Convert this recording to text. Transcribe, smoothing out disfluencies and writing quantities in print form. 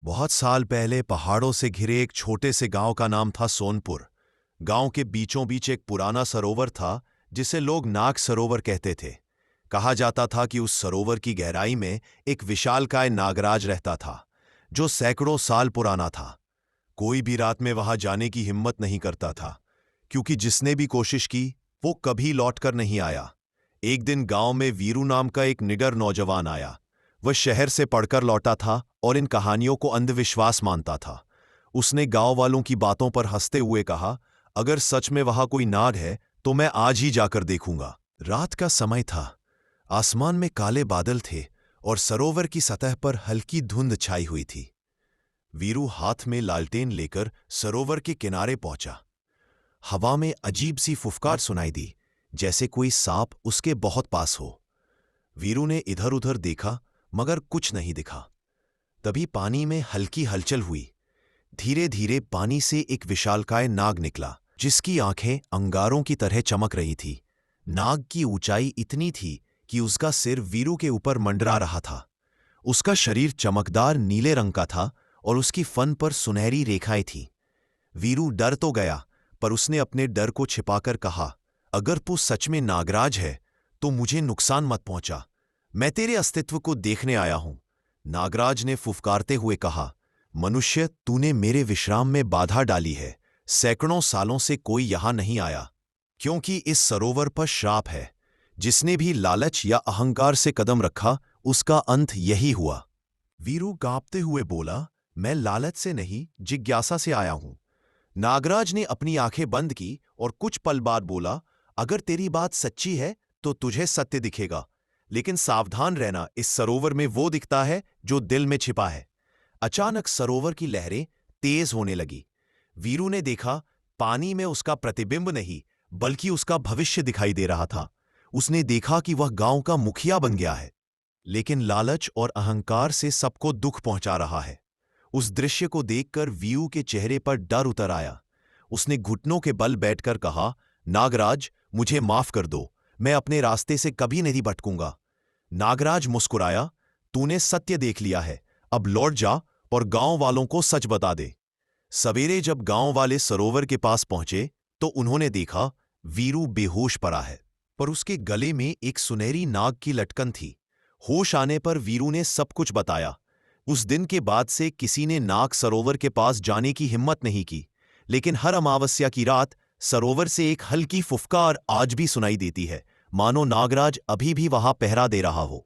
बहुत साल पहले पहाड़ों से घिरे एक छोटे से गांव का नाम था सोनपुर। गांव के बीचों बीच एक पुराना सरोवर था जिसे लोग नाग सरोवर कहते थे। कहा जाता था कि उस सरोवर की गहराई में एक विशालकाय नागराज रहता था जो सैकड़ों साल पुराना था। कोई भी रात में वहां जाने की हिम्मत नहीं करता था क्योंकि जिसने भी कोशिश की वो कभी लौटकर नहीं आया। एक दिन गांव में वीरू नाम का एक निडर नौजवान आया। वह शहर से पढ़कर लौटा था और इन कहानियों को अंधविश्वास मानता था। उसने गांव वालों की बातों पर हंसते हुए कहा, अगर सच में वहां कोई नाग है तो मैं आज ही जाकर देखूंगा। रात का समय था। आसमान में काले बादल थे और सरोवर की सतह पर हल्की धुंध छाई हुई थी। वीरू हाथ में लालटेन लेकर सरोवर के किनारे पहुंचा। हवा में अजीब सी फुफकार सुनाई दी, जैसे कोई सांप उसके बहुत पास हो। वीरू ने इधर उधर देखा मगर कुछ नहीं दिखा। तभी पानी में हल्की हलचल हुई। धीरे धीरे पानी से एक विशालकाय नाग निकला जिसकी आंखें अंगारों की तरह चमक रही थी। नाग की ऊंचाई इतनी थी कि उसका सिर वीरू के ऊपर मंडरा रहा था। उसका शरीर चमकदार नीले रंग का था और उसकी फन पर सुनहरी रेखाएं थीं। वीरू डर तो गया पर उसने अपने डर को छिपाकर कहा, अगर तू सच में नागराज है तो मुझे नुकसान मत पहुंचा। मैं तेरे अस्तित्व को देखने आया हूं। नागराज ने फुफकारते हुए कहा, मनुष्य, तूने मेरे विश्राम में बाधा डाली है। सैकड़ों सालों से कोई यहां नहीं आया क्योंकि इस सरोवर पर श्राप है। जिसने भी लालच या अहंकार से कदम रखा उसका अंत यही हुआ। वीरू कांपते हुए बोला, मैं लालच से नहीं, जिज्ञासा से आया हूं। नागराज ने अपनी आंखें बंद की और कुछ पल बाद बोला, अगर तेरी बात सच्ची है तो तुझे सत्य दिखेगा, लेकिन सावधान रहना, इस सरोवर में वो दिखता है जो दिल में छिपा है। अचानक सरोवर की लहरें तेज होने लगी। वीरू ने देखा, पानी में उसका प्रतिबिंब नहीं बल्कि उसका भविष्य दिखाई दे रहा था। उसने देखा कि वह गांव का मुखिया बन गया है, लेकिन लालच और अहंकार से सबको दुख पहुंचा रहा है। उस दृश्य को देखकर वीरू के चेहरे पर डर उतर आया। उसने घुटनों के बल बैठकर कहा, नागराज, मुझे माफ कर दो, मैं अपने रास्ते से कभी नहीं भटकूंगा। नागराज मुस्कुराया, तूने सत्य देख लिया है, अब लौट जा और गांव वालों को सच बता दे। सवेरे जब गांव वाले सरोवर के पास पहुंचे तो उन्होंने देखा वीरू बेहोश पड़ा है, पर उसके गले में एक सुनहरी नाग की लटकन थी। होश आने पर वीरू ने सब कुछ बताया। उस दिन के बाद से किसी ने नाग सरोवर के पास जाने की हिम्मत नहीं की, लेकिन हर अमावस्या की रात सरोवर से एक हल्की फुफकार आज भी सुनाई देती है, मानो नागराज अभी भी वहां पहरा दे रहा हो।